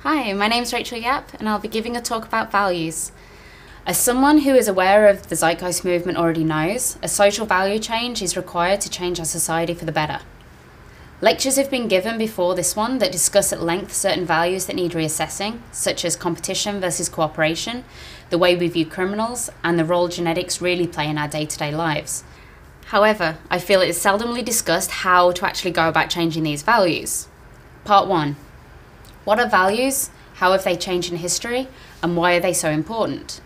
Hi, my name's Rachel Yap, and I'll be giving a talk about values. As someone who is aware of the Zeitgeist movement already knows, a social value change is required to change our society for the better. Lectures have been given before this one that discuss at length certain values that need reassessing, such as competition versus cooperation, the way we view criminals, and the role genetics really play in our day-to-day lives. However, I feel it is seldomly discussed how to actually go about changing these values. Part 1. What are values? How have they changed in history? And why are they so important?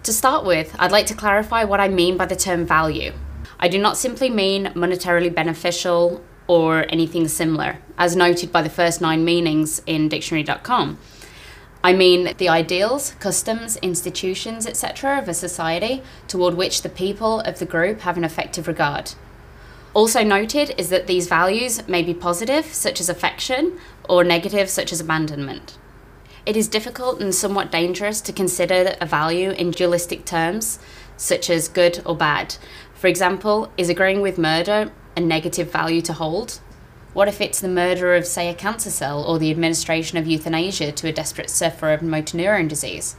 To start with, I'd like to clarify what I mean by the term value. I do not simply mean monetarily beneficial or anything similar, as noted by the first 9 meanings in dictionary.com. I mean the ideals, customs, institutions, etc. of a society toward which the people of the group have an effective regard. Also noted is that these values may be positive, such as affection, or negative, such as abandonment. It is difficult and somewhat dangerous to consider a value in dualistic terms, such as good or bad. For example, is agreeing with murder a negative value to hold? What if it's the murder of, say, a cancer cell, or the administration of euthanasia to a desperate sufferer of motor neurone disease?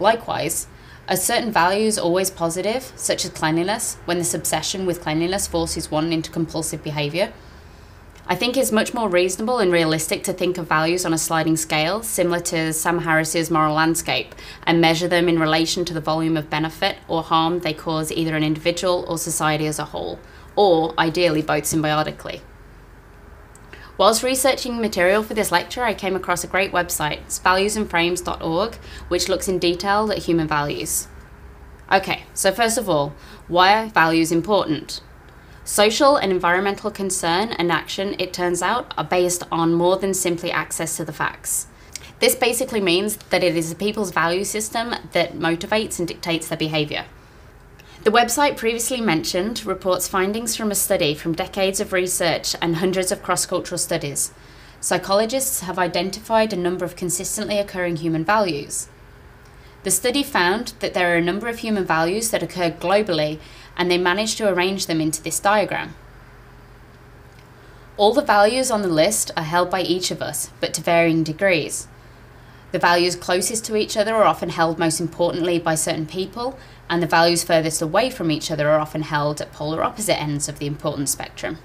Likewise, are certain values always positive, such as cleanliness, when this obsession with cleanliness forces one into compulsive behaviour? I think it's much more reasonable and realistic to think of values on a sliding scale, similar to Sam Harris's moral landscape, and measure them in relation to the volume of benefit or harm they cause either an individual or society as a whole, or ideally both symbiotically. Whilst researching material for this lecture, I came across a great website, it's valuesandframes.org, which looks in detail at human values. Okay, so first of all, why are values important? Social and environmental concern and action, it turns out, are based on more than simply access to the facts. This basically means that it is the people's value system that motivates and dictates their behaviour. The website previously mentioned reports findings from a study from decades of research and hundreds of cross-cultural studies. Psychologists have identified a number of consistently occurring human values. The study found that there are a number of human values that occur globally, and they managed to arrange them into this diagram. All the values on the list are held by each of us, but to varying degrees. The values closest to each other are often held most importantly by certain people, and the values furthest away from each other are often held at polar opposite ends of the importance spectrum.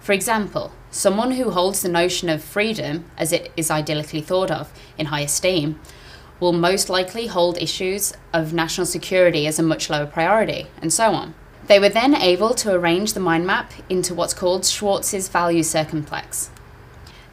For example, someone who holds the notion of freedom, as it is idyllically thought of, in high esteem, will most likely hold issues of national security as a much lower priority, and so on. They were then able to arrange the mind map into what's called Schwarz's value circumplex.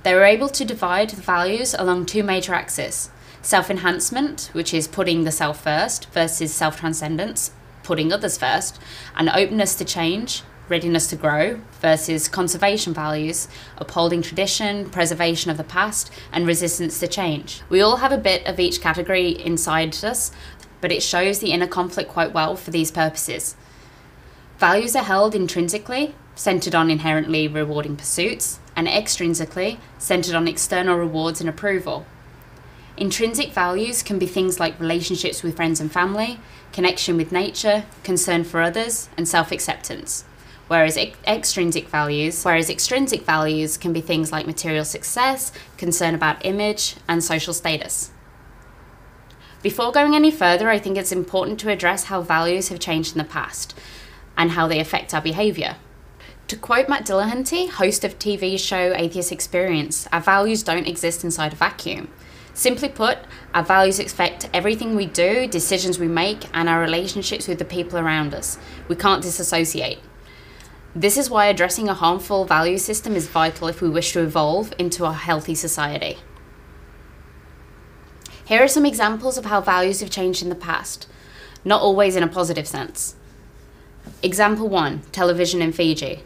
They were able to divide the values along 2 major axes: self-enhancement, which is putting the self first, versus self-transcendence, putting others first, and openness to change, readiness to grow, versus conservation values, upholding tradition, preservation of the past, and resistance to change. We all have a bit of each category inside us, but it shows the inner conflict quite well for these purposes. Values are held intrinsically, centred on inherently rewarding pursuits, and extrinsically, centred on external rewards and approval. Intrinsic values can be things like relationships with friends and family, connection with nature, concern for others, and self-acceptance. Whereas extrinsic values can be things like material success, concern about image, and social status. Before going any further, I think it's important to address how values have changed in the past and how they affect our behaviour. To quote Matt Dillahunty, host of TV show Atheist Experience, our values don't exist inside a vacuum. Simply put, our values affect everything we do, decisions we make, and our relationships with the people around us. We can't disassociate. This is why addressing a harmful value system is vital if we wish to evolve into a healthy society. Here are some examples of how values have changed in the past, not always in a positive sense. Example 1, television in Fiji.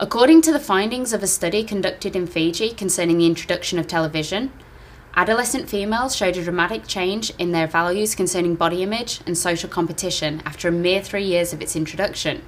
According to the findings of a study conducted in Fiji concerning the introduction of television, adolescent females showed a dramatic change in their values concerning body image and social competition after a mere 3 years of its introduction.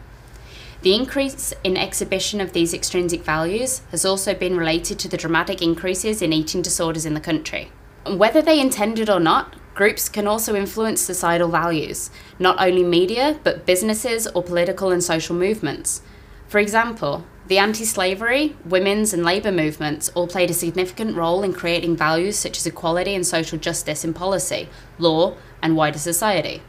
The increase in exhibition of these extrinsic values has also been related to the dramatic increases in eating disorders in the country. Whether they intended or not, groups can also influence societal values, not only media, but businesses or political and social movements. For example, The anti-slavery, women's and labour movements all played a significant role in creating values such as equality and social justice in policy, law, and wider society.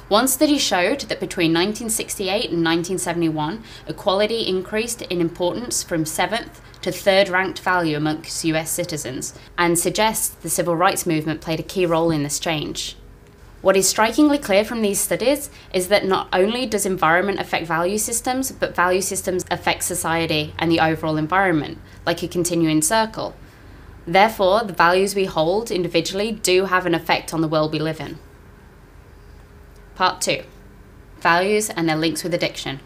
One study showed that between 1968 and 1971, equality increased in importance from 7th to 3rd ranked value amongst US citizens, and suggests the civil rights movement played a key role in this change. What is strikingly clear from these studies is that not only does environment affect value systems, but value systems affect society and the overall environment, like a continuing circle. Therefore, the values we hold individually do have an effect on the world we live in. Part 2. Values and their links with addiction.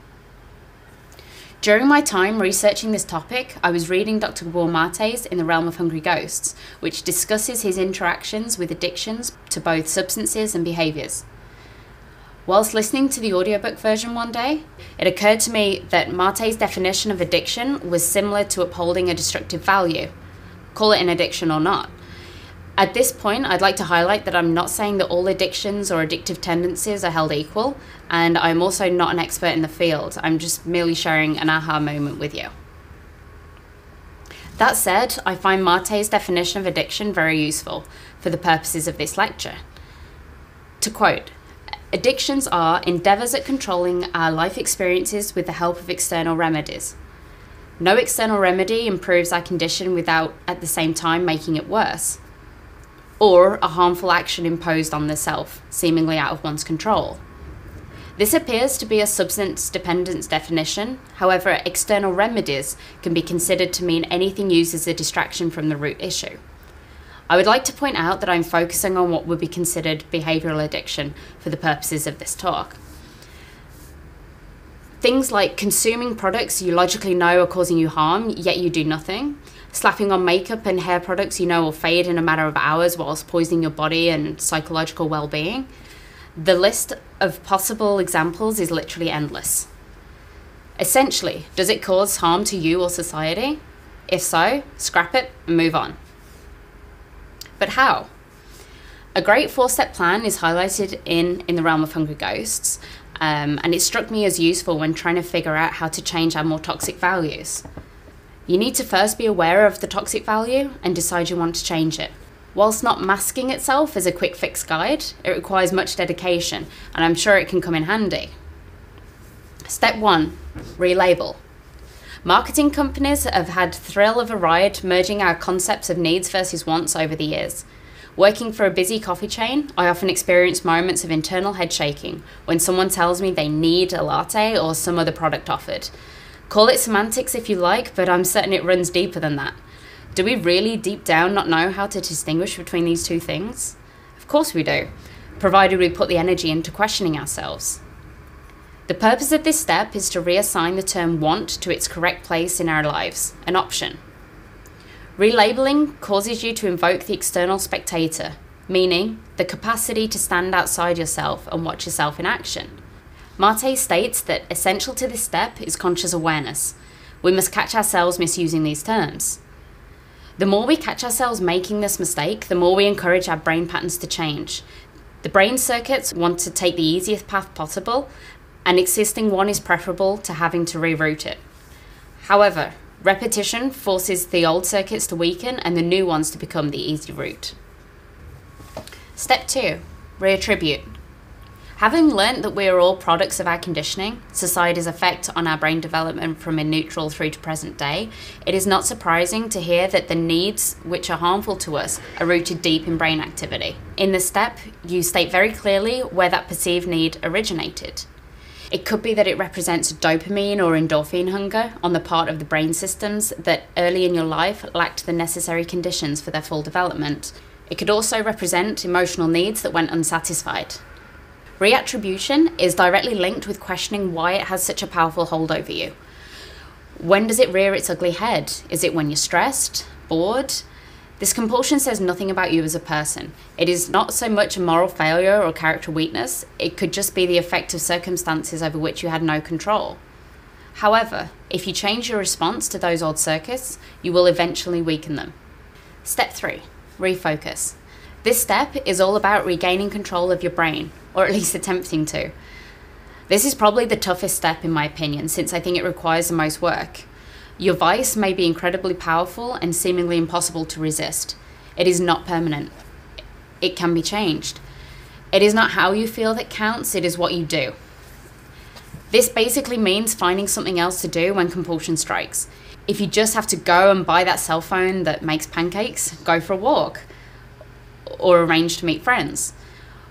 During my time researching this topic, I was reading Dr. Gabor Mate's In the Realm of Hungry Ghosts, which discusses his interactions with addictions to both substances and behaviours. Whilst listening to the audiobook version one day, it occurred to me that Mate's definition of addiction was similar to upholding a destructive value, call it an addiction or not. At this point, I'd like to highlight that I'm not saying that all addictions or addictive tendencies are held equal, and I'm also not an expert in the field. I'm just merely sharing an aha moment with you. That said, I find Mate's definition of addiction very useful for the purposes of this lecture. To quote, "Addictions are endeavours at controlling our life experiences with the help of external remedies. No external remedy improves our condition without at the same time making it worse, or a harmful action imposed on the self, seemingly out of one's control. This appears to be a substance dependence definition. However, external remedies can be considered to mean anything used as a distraction from the root issue. I would like to point out that I'm focusing on what would be considered behavioural addiction for the purposes of this talk. Things like consuming products you logically know are causing you harm, yet you do nothing. Slapping on makeup and hair products you know will fade in a matter of hours whilst poisoning your body and psychological well-being. The list of possible examples is literally endless. Essentially, does it cause harm to you or society? If so, scrap it and move on. But how? A great 4-step plan is highlighted in the Realm of Hungry Ghosts, and it struck me as useful when trying to figure out how to change our more toxic values. You need to first be aware of the toxic value and decide you want to change it. Whilst not masking itself as a quick fix guide, it requires much dedication, and I'm sure it can come in handy. Step 1, relabel. Marketing companies have had the thrill of a ride merging our concepts of needs versus wants over the years. Working for a busy coffee chain, I often experience moments of internal head shaking when someone tells me they need a latte or some other product offered. Call it semantics if you like, but I'm certain it runs deeper than that. Do we really deep down not know how to distinguish between these two things? Of course we do, provided we put the energy into questioning ourselves. The purpose of this step is to reassign the term want to its correct place in our lives, an option. Relabeling causes you to invoke the external spectator, meaning the capacity to stand outside yourself and watch yourself in action. Mate states that essential to this step is conscious awareness. We must catch ourselves misusing these terms. The more we catch ourselves making this mistake, the more we encourage our brain patterns to change. The brain circuits want to take the easiest path possible, and existing one is preferable to having to reroute it. However, repetition forces the old circuits to weaken and the new ones to become the easy route. Step 2, reattribute. Having learnt that we are all products of our conditioning, society's effect on our brain development from a neutral through to present day, it is not surprising to hear that the needs which are harmful to us are rooted deep in brain activity. In this step, you state very clearly where that perceived need originated. It could be that it represents dopamine or endorphin hunger on the part of the brain systems that early in your life lacked the necessary conditions for their full development. It could also represent emotional needs that went unsatisfied. Reattribution is directly linked with questioning why it has such a powerful hold over you. When does it rear its ugly head? Is it when you're stressed? Bored? This compulsion says nothing about you as a person. It is not so much a moral failure or character weakness, it could just be the effect of circumstances over which you had no control. However, if you change your response to those old circuits, you will eventually weaken them. Step 3, refocus. This step is all about regaining control of your brain, or at least attempting to. This is probably the toughest step in my opinion, since I think it requires the most work. Your vice may be incredibly powerful and seemingly impossible to resist. It is not permanent. It can be changed. It is not how you feel that counts, it is what you do. This basically means finding something else to do when compulsion strikes. If you just have to go and buy that cell phone that makes pancakes, go for a walk or arrange to meet friends.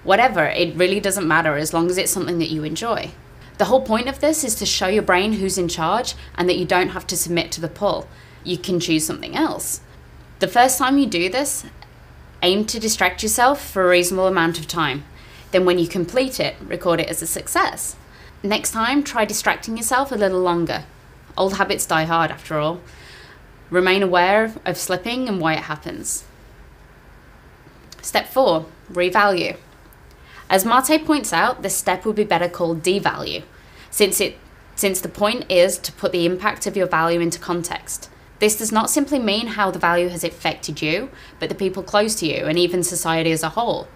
Whatever, it really doesn't matter as long as it's something that you enjoy. The whole point of this is to show your brain who's in charge and that you don't have to submit to the pull. You can choose something else. The first time you do this, aim to distract yourself for a reasonable amount of time. Then when you complete it, record it as a success. Next time, try distracting yourself a little longer. Old habits die hard after all. Remain aware of slipping and why it happens. Step 4, revalue. As Mate points out, this step would be better called devalue, since the point is to put the impact of your value into context. This does not simply mean how the value has affected you, but the people close to you and even society as a whole.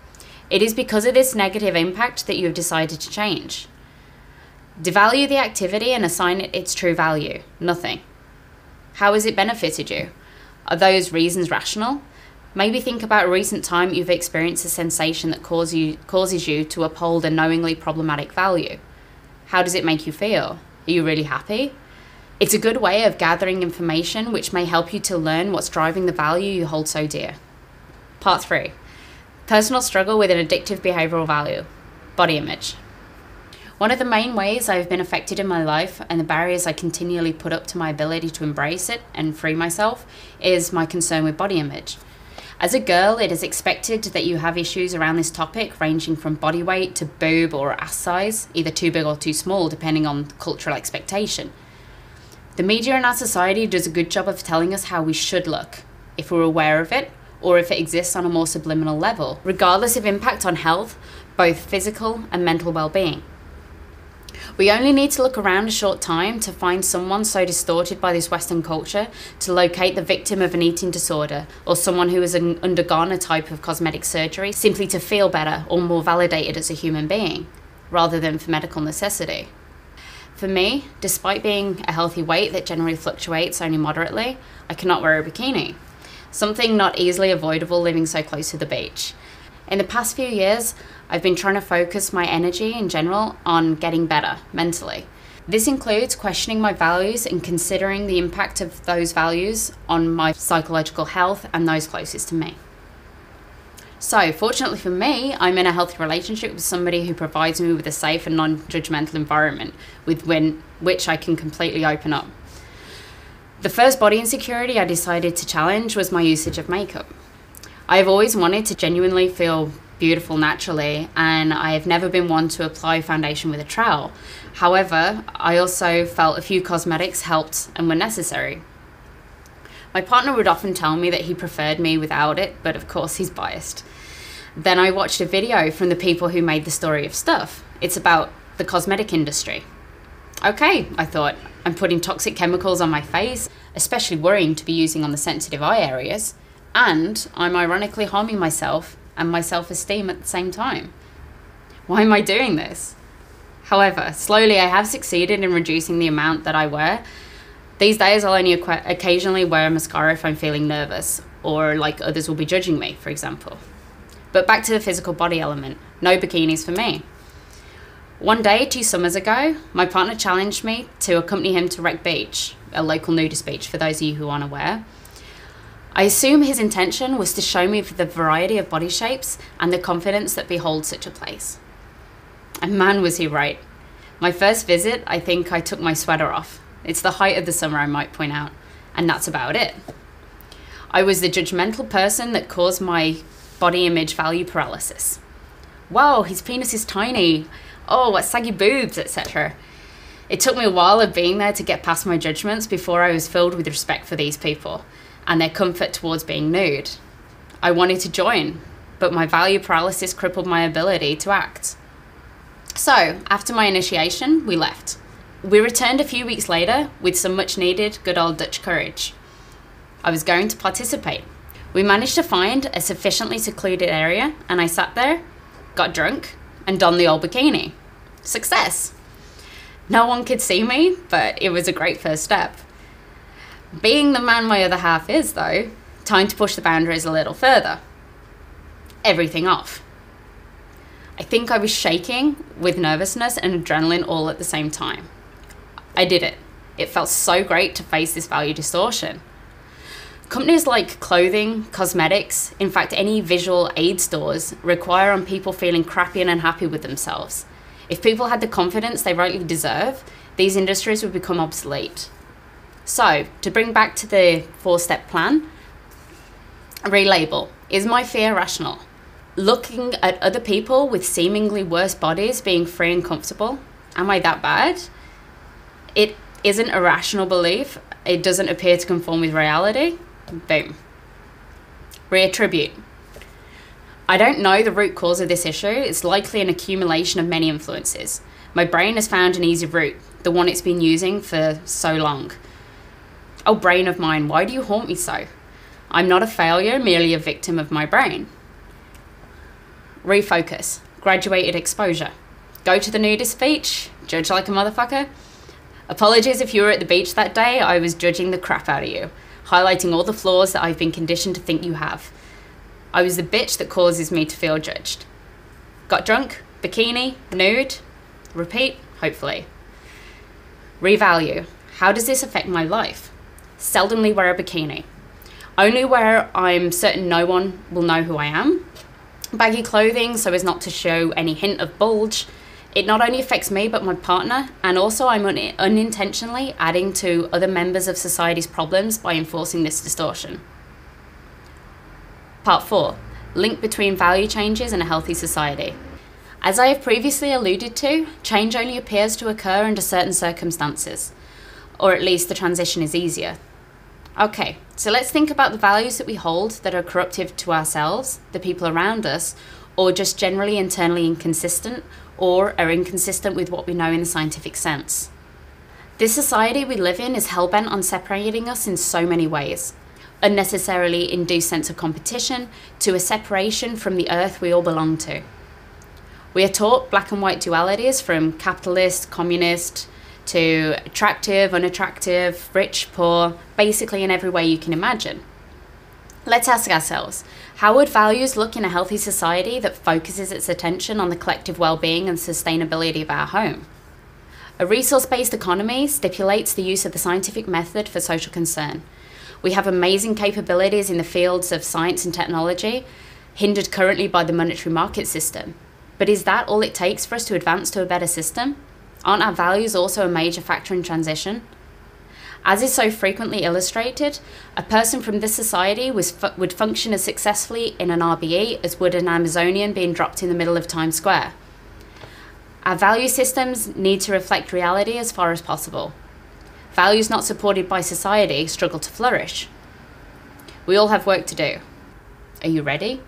It is because of this negative impact that you have decided to change. Devalue the activity and assign it its true value, nothing. How has it benefited you? Are those reasons rational? Maybe think about a recent time you've experienced a sensation that causes you to uphold a knowingly problematic value. How does it make you feel? Are you really happy? It's a good way of gathering information which may help you to learn what's driving the value you hold so dear. Part 3. Personal struggle with an addictive behavioural value. Body image. One of the main ways I've been affected in my life and the barriers I continually put up to my ability to embrace it and free myself is my concern with body image. As a girl, it is expected that you have issues around this topic ranging from body weight to boob or ass size, either too big or too small depending on cultural expectation. The media in our society does a good job of telling us how we should look, if we're aware of it, or if it exists on a more subliminal level, regardless of impact on health, both physical and mental well-being. We only need to look around a short time to find someone so distorted by this Western culture to locate the victim of an eating disorder or someone who has undergone a type of cosmetic surgery simply to feel better or more validated as a human being, rather than for medical necessity. For me, despite being a healthy weight that generally fluctuates only moderately, I cannot wear a bikini, something not easily avoidable living so close to the beach. In the past few years, I've been trying to focus my energy in general on getting better mentally. This includes questioning my values and considering the impact of those values on my psychological health and those closest to me. So, fortunately for me, I'm in a healthy relationship with somebody who provides me with a safe and non-judgmental environment with which I can completely open up. The first body insecurity I decided to challenge was my usage of makeup. I've always wanted to genuinely feel beautiful naturally, and I have never been one to apply foundation with a trowel. However, I also felt a few cosmetics helped and were necessary. My partner would often tell me that he preferred me without it, but of course he's biased. Then I watched a video from the people who made the story of stuff. It's about the cosmetic industry. Okay, I thought, I'm putting toxic chemicals on my face, especially worrying to be using on the sensitive eye areas, and I'm ironically harming myself and my self-esteem at the same time. Why am I doing this? However, slowly I have succeeded in reducing the amount that I wear. These days I'll only occasionally wear mascara if I'm feeling nervous, or like others will be judging me, for example. But back to the physical body element, no bikinis for me. One day, 2 summers ago, my partner challenged me to accompany him to Wreck Beach, a local nudist beach for those of you who aren't aware. I assume his intention was to show me the variety of body shapes and the confidence that beholds such a place. And man, was he right. My first visit, I think I took my sweater off. It's the height of the summer, I might point out, and that's about it. I was the judgmental person that caused my body image value paralysis. Whoa, his penis is tiny. Oh, what saggy boobs, etc. It took me a while of being there to get past my judgments before I was filled with respect for these people and their comfort towards being nude. I wanted to join, but my value paralysis crippled my ability to act. So, after my initiation, we left. We returned a few weeks later with some much needed good old Dutch courage. I was going to participate. We managed to find a sufficiently secluded area and I sat there, got drunk, and donned the old bikini. Success! No one could see me, but it was a great first step. Being the man my other half is, though, time to push the boundaries a little further. Everything off. I think I was shaking with nervousness and adrenaline all at the same time. I did it. It felt so great to face this value distortion. Companies like clothing, cosmetics, in fact any visual aid stores, require on people feeling crappy and unhappy with themselves. If people had the confidence they rightly deserve, these industries would become obsolete. So, to bring back to the 4-step plan, relabel. Is my fear rational? Looking at other people with seemingly worse bodies being free and comfortable, am I that bad? It isn't a rational belief. It doesn't appear to conform with reality. Boom. Reattribute. I don't know the root cause of this issue. It's likely an accumulation of many influences. My brain has found an easy route, the one it's been using for so long. Oh, brain of mine, why do you haunt me so? I'm not a failure, merely a victim of my brain. Refocus. Graduated exposure. Go to the nudist beach, judge like a motherfucker. Apologies if you were at the beach that day, I was judging the crap out of you, highlighting all the flaws that I've been conditioned to think you have. I was the bitch that causes me to feel judged. Got drunk, bikini, nude, repeat, hopefully. Revalue. How does this affect my life? Seldomly wear a bikini. Only where I'm certain no one will know who I am. Baggy clothing so as not to show any hint of bulge. It not only affects me but my partner, and also I'm unintentionally adding to other members of society's problems by enforcing this distortion. Part 4. Link between value changes and a healthy society. As I have previously alluded to, change only appears to occur under certain circumstances, or at least the transition is easier. Okay, so let's think about the values that we hold that are corruptive to ourselves, the people around us, or just generally internally inconsistent, or are inconsistent with what we know in the scientific sense. This society we live in is hellbent on separating us in so many ways. Unnecessarily induced sense of competition, to a separation from the earth we all belong to. We are taught black and white dualities from capitalist, communist, to attractive, unattractive, rich, poor, basically in every way you can imagine. Let's ask ourselves, how would values look in a healthy society that focuses its attention on the collective well-being and sustainability of our home? A resource-based economy stipulates the use of the scientific method for social concern. We have amazing capabilities in the fields of science and technology, hindered currently by the monetary market system. But is that all it takes for us to advance to a better system? Aren't our values also a major factor in transition? As is so frequently illustrated, a person from this society would function as successfully in an RBE as would an Amazonian being dropped in the middle of Times Square. Our value systems need to reflect reality as far as possible. Values not supported by society struggle to flourish. We all have work to do. Are you ready?